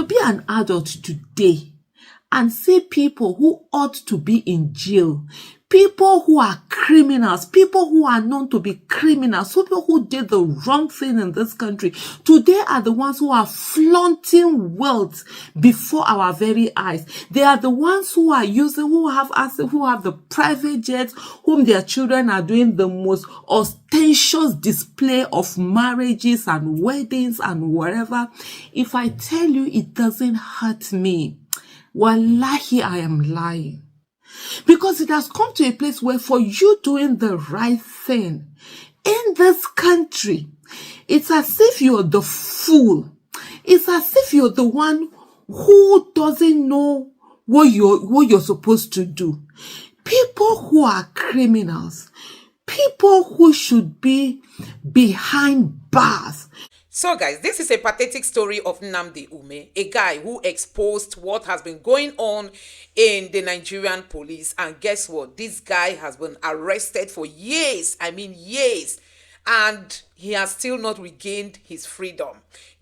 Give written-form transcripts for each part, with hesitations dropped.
to be an adult today and see people who ought to be in jail, people who are criminals, people who are known to be criminals, people who did the wrong thing in this country, today are the ones who are flaunting wealth before our very eyes. They are the ones who are using, who have the private jets, whom their children are doing the most ostentatious display of marriages and weddings and whatever. If I tell you it doesn't hurt me, wallahi, I am lying. Because it has come to a place where for you doing the right thing in this country, it's as if you're the fool. It's as if you're the one who doesn't know what you're supposed to do. People who are criminals, people who should be behind bars. So guys, this is a pathetic story of Nnamdi Umeh, a guy who exposed what has been going on in the Nigerian police. And guess what? This guy has been arrested for years. I mean years. And he has still not regained his freedom.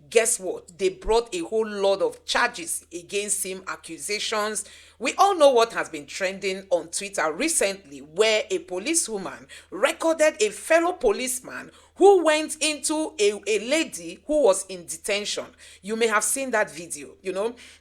Guess what? They brought a whole lot of charges against him, accusations. We all know what has been trending on Twitter recently, where a policewoman recorded a fellow policeman who went into a lady who was in detention. You may have seen that video,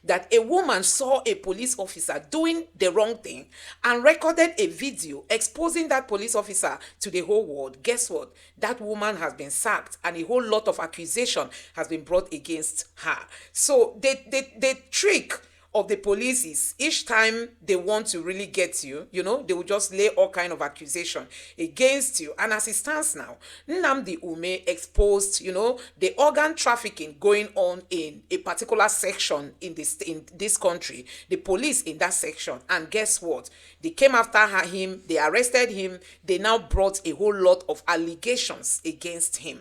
that a woman saw a police officer doing the wrong thing and recorded a video exposing that police officer to the whole world. Guess what? That woman has been sacked and a whole lot of accusation has been brought against her. So the trick of the police is each time they want to really get you, they will just lay all kind of accusation against you. And as it stands now, Nnamdi Umeh exposed, the organ trafficking going on in a particular section in this country, the police in that section. And guess what? They came after him, they arrested him, they now brought a whole lot of allegations against him.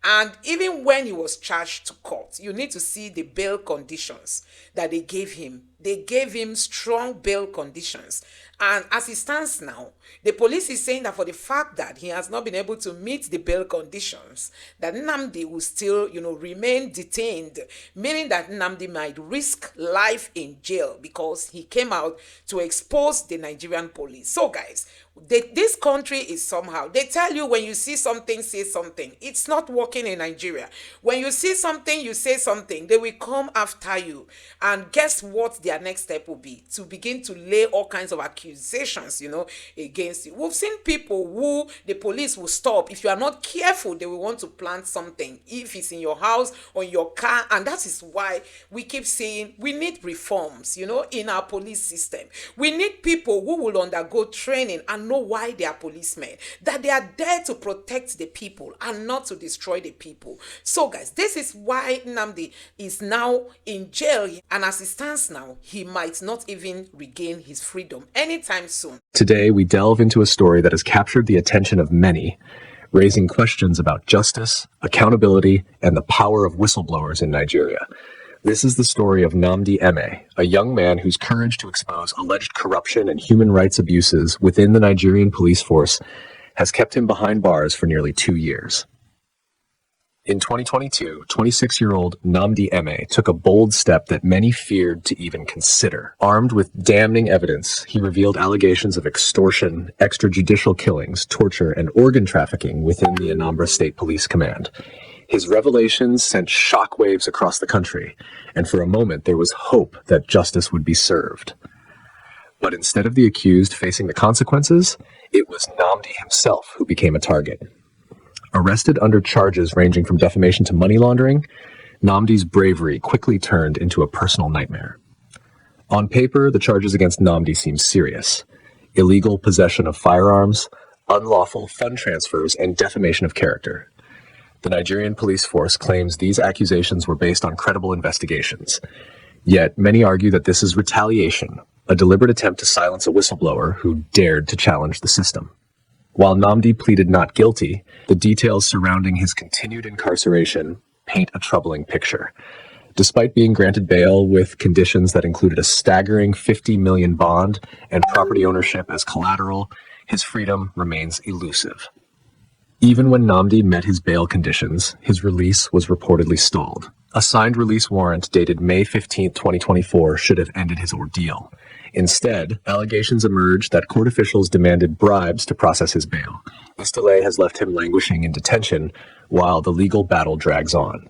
And even when he was charged to court, you need to see the bail conditions that they gave him. They gave him strong bail conditions. And as it stands now, the police is saying that for the fact that he has not been able to meet the bail conditions, that Nnamdi will still, remain detained, meaning that Nnamdi might risk life in jail because he came out to expose the Nigerian police. So guys, this country is somehow, they tell you when you see something, say something. It's not working in Nigeria. When you see something, you say something, they will come after you. And guess what their next step will be? To begin to lay all kinds of accusations, against you. We've seen people who the police will stop. If you are not careful, they will want to plant something, if it's in your house or in your car. And that is why we keep saying we need reforms, in our police system. We need people who will undergo training and know why they are policemen, that they are there to protect the people and not to destroy the people. So guys, this is why Nnamdi is now in jail, and as it stands now, he might not even regain his freedom anytime soon. Today, we delve into a story that has captured the attention of many, raising questions about justice, accountability, and the power of whistleblowers in Nigeria. This is the story of Nnamdi Umeh, a young man whose courage to expose alleged corruption and human rights abuses within the Nigerian police force has kept him behind bars for nearly 2 years. In 2022, 26-year-old Nnamdi Umeh took a bold step that many feared to even consider. Armed with damning evidence, he revealed allegations of extortion, extrajudicial killings, torture, and organ trafficking within the Anambra State Police Command. His revelations sent shockwaves across the country, and for a moment there was hope that justice would be served. But instead of the accused facing the consequences, it was Nnamdi himself who became a target. Arrested under charges ranging from defamation to money laundering, Nnamdi's bravery quickly turned into a personal nightmare. On paper, the charges against Nnamdi seem serious: illegal possession of firearms, unlawful fund transfers, and defamation of character. The Nigerian police force claims these accusations were based on credible investigations. Yet, many argue that this is retaliation, a deliberate attempt to silence a whistleblower who dared to challenge the system. While Nnamdi pleaded not guilty, the details surrounding his continued incarceration paint a troubling picture. Despite being granted bail with conditions that included a staggering $50 million bond and property ownership as collateral, his freedom remains elusive. Even when Nnamdi met his bail conditions, his release was reportedly stalled. A signed release warrant dated May 15, 2024 should have ended his ordeal. Instead, allegations emerged that court officials demanded bribes to process his bail. This delay has left him languishing in detention while the legal battle drags on.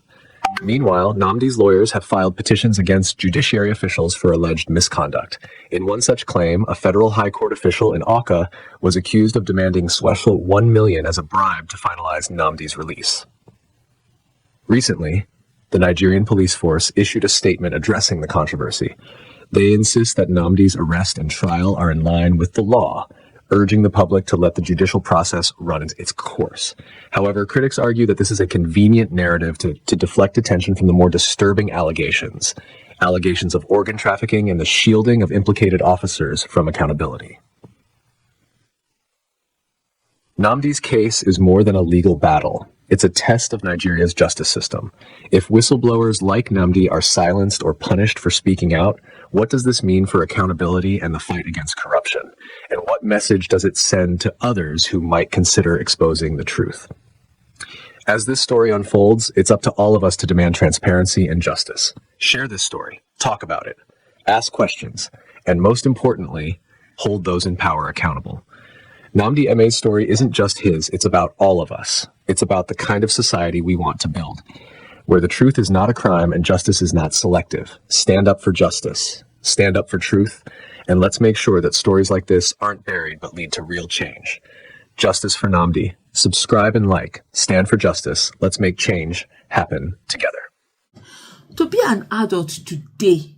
Meanwhile, Nnamdi's lawyers have filed petitions against judiciary officials for alleged misconduct. In one such claim, a federal high court official in Awka was accused of demanding special $1 million as a bribe to finalize Nnamdi's release. Recently, the Nigerian police force issued a statement addressing the controversy. They insist that Nnamdi's arrest and trial are in line with the law, urging the public to let the judicial process run its course. However, critics argue that this is a convenient narrative to deflect attention from the more disturbing allegations of organ trafficking and the shielding of implicated officers from accountability. Nnamdi's case is more than a legal battle. It's a test of Nigeria's justice system. If whistleblowers like Nnamdi are silenced or punished for speaking out, what does this mean for accountability and the fight against corruption? And what message does it send to others who might consider exposing the truth? As this story unfolds, it's up to all of us to demand transparency and justice. Share this story, talk about it, ask questions, and most importantly, hold those in power accountable. Nnamdi Umeh's story isn't just his, it's about all of us. It's about the kind of society we want to build, where the truth is not a crime and justice is not selective. Stand up for justice, stand up for truth, and let's make sure that stories like this aren't buried but lead to real change. Justice for Nnamdi. Subscribe and like. Stand for justice. Let's make change happen together. To be an adult today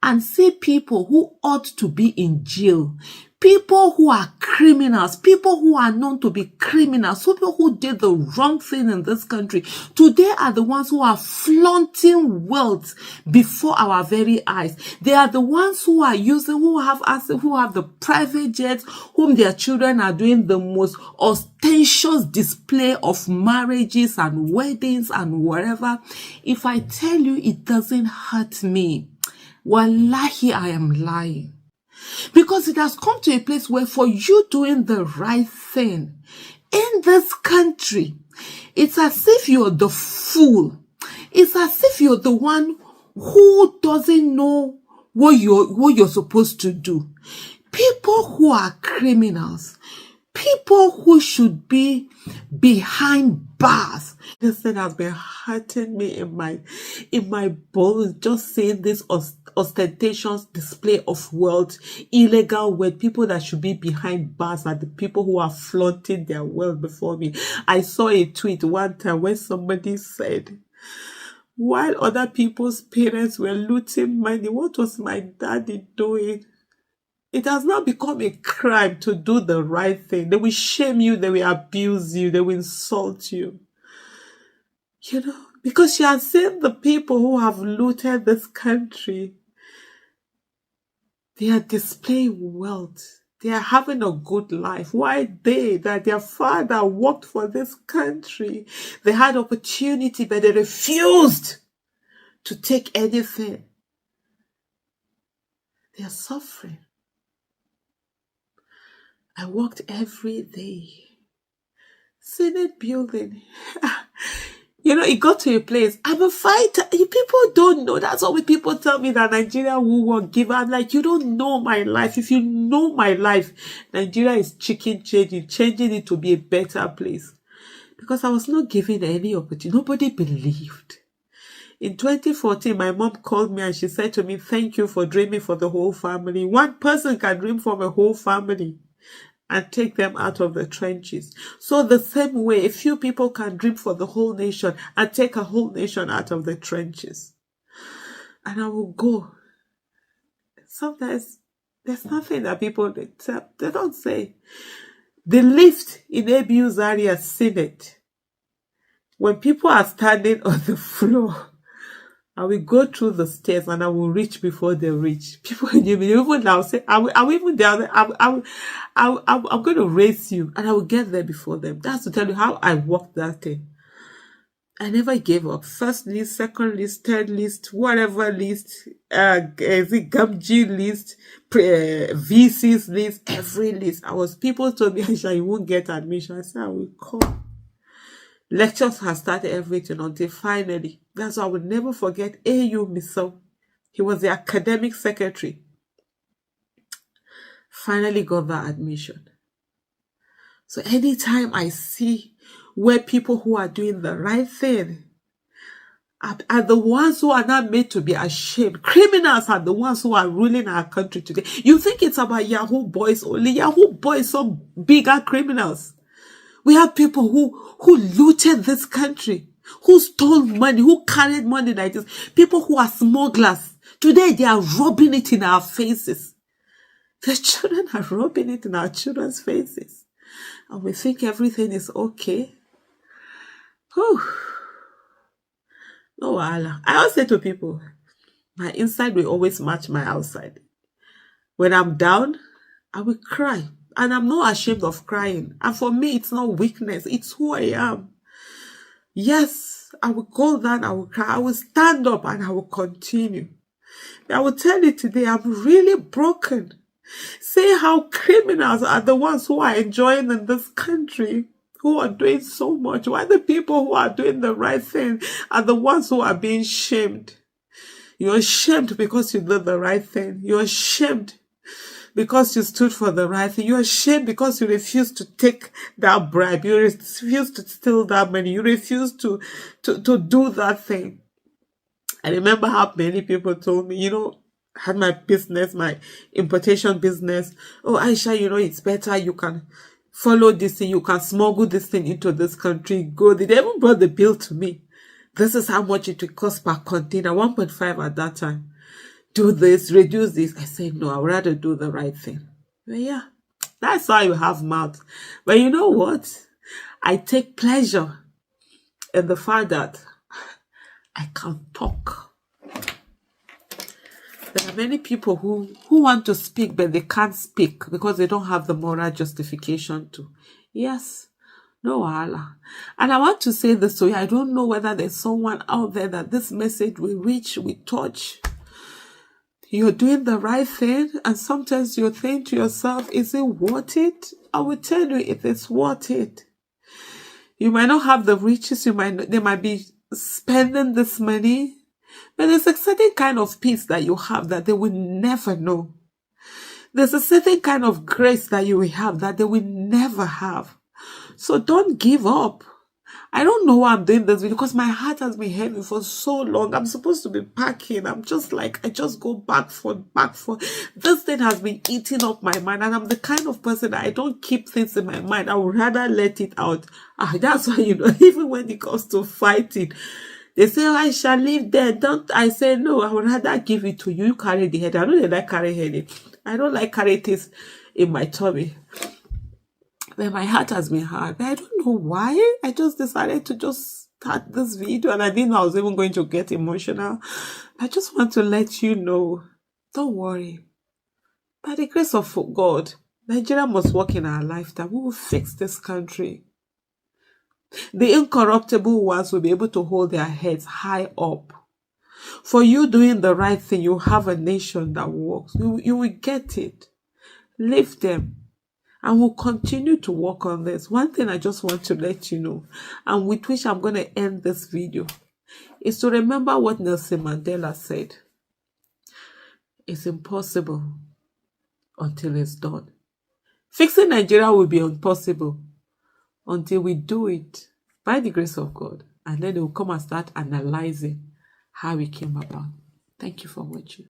and see people who ought to be in jail, people who are criminals, people who are known to be criminals, people who did the wrong thing in this country, today are the ones who are flaunting wealth before our very eyes. They are the ones who are using, who have the private jets, whom their children are doing the most ostentatious display of marriages and weddings and whatever. If I tell you it doesn't hurt me, wallahi, I am lying. Because it has come to a place where for you doing the right thing in this country, it's as if you're the fool. It's as if you're the one who doesn't know what you're supposed to do. People who are criminals, people who should be behind bars. This thing has been hurting me in my bones, just seeing this ostentatious display of wealth, illegal wealth. People that should be behind bars are the people who are flaunting their wealth before me. I saw a tweet one time where somebody said, while other people's parents were looting money, what was my daddy doing? It has now become a crime to do the right thing. They will shame you, they will abuse you, they will insult you. You know, because you have seen the people who have looted this country. They are displaying wealth. They are having a good life. Why that their father worked for this country? They had opportunity, but they refused to take anything. They are suffering. I worked every day. Senate building. You know, it got to a place. I'm a fighter. People don't know. That's what people tell me, that Nigeria will give. I'm like, you don't know my life. If you know my life, Nigeria is changing it to be a better place. Because I was not given any opportunity. Nobody believed. In 2014, my mom called me and she said to me, thank you for dreaming for the whole family. One person can dream for a whole family and take them out of the trenches. So the same way, a few people can dream for the whole nation and take a whole nation out of the trenches. And I will go. Sometimes there's nothing that people, they don't say. The lift in ABU's area, Senate, when people are standing on the floor, I will go through the stairs and I will reach before they reach. People even now say, I'm even down there. I'm going to race you and I will get there before them. That's to tell you how I walked that thing. I never gave up. First list, second list, third list, whatever list, Gamgee list, VC's list, every list. People told me, Aisha, you won't get admission. I said, I will come. Lectures have started everything until finally, that's why I will never forget AU Miso. He was the academic secretary. Finally got that admission. So anytime I see where people who are doing the right thing are the ones who are not made to be ashamed. Criminals are the ones who are ruling our country today. You think it's about Yahoo boys only? Yahoo boys, some bigger criminals. We have people who looted this country, who stole money, who carried money like this. People who are smugglers. Today they are rubbing it in our faces. The children are rubbing it in our children's faces. And we think everything is okay. Whew. No wahala. I always say to people, my inside will always match my outside. When I'm down, I will cry. And I'm not ashamed of crying. And for me, it's not weakness. It's who I am. Yes, I will go down, I will cry. I will stand up and I will continue. I will tell you today, I'm really broken. Say how criminals are the ones who are enjoying in this country, who are doing so much. Why the people who are doing the right thing are the ones who are being shamed? You're shamed because you did the right thing. You're shamed because you stood for the right thing. You're ashamed because you refused to take that bribe. You refused to steal that money. You refused to do that thing. I remember how many people told me, I had my business, my importation business. Oh, Aisha, it's better. You can follow this thing. You can smuggle this thing into this country. Go. They even brought the bill to me. This is how much it will cost per container, 1.5 at that time. Do this, reduce this. I said, no, I would rather do the right thing. But yeah, that's why you have mouth. But you know what? I take pleasure in the fact that I can talk. There are many people who want to speak, but they can't speak because they don't have the moral justification to. Yes, no wahala. And I want to say this to you. I don't know whether there's someone out there that this message will reach, will touch. You're doing the right thing, and sometimes you think to yourself, is it worth it? I will tell you if it's worth it. You might not have the riches, they might be spending this money, but there's a certain kind of peace that you have that they will never know. There's a certain kind of grace that you will have that they will never have. So don't give up. I don't know why I'm doing this video because my heart has been heavy for so long. I'm supposed to be packing. I'm just like, I just go back for. This thing has been eating up my mind, and I'm the kind of person that I don't keep things in my mind. I would rather let it out. That's why, even when it comes to fighting, they say, oh, I shall live there. I say, no, I would rather give it to you. You carry the head. I don't like carry headache. I don't like carry things in my tummy. But my heart has been hard. But I don't know why. I just decided to just start this video, and I didn't know I was even going to get emotional. I just want to let you know, don't worry. By the grace of God, Nigeria must work in our lifetime. We will fix this country. The incorruptible ones will be able to hold their heads high up. For you doing the right thing, you have a nation that works. You will get it. Lift them. And we'll continue to work on this. One thing I just want to let you know, and with which I'm going to end this video, is to remember what Nelson Mandela said. It's impossible until it's done. Fixing Nigeria will be impossible until we do it by the grace of God. And then they will come and start analyzing how it came about. Thank you for watching.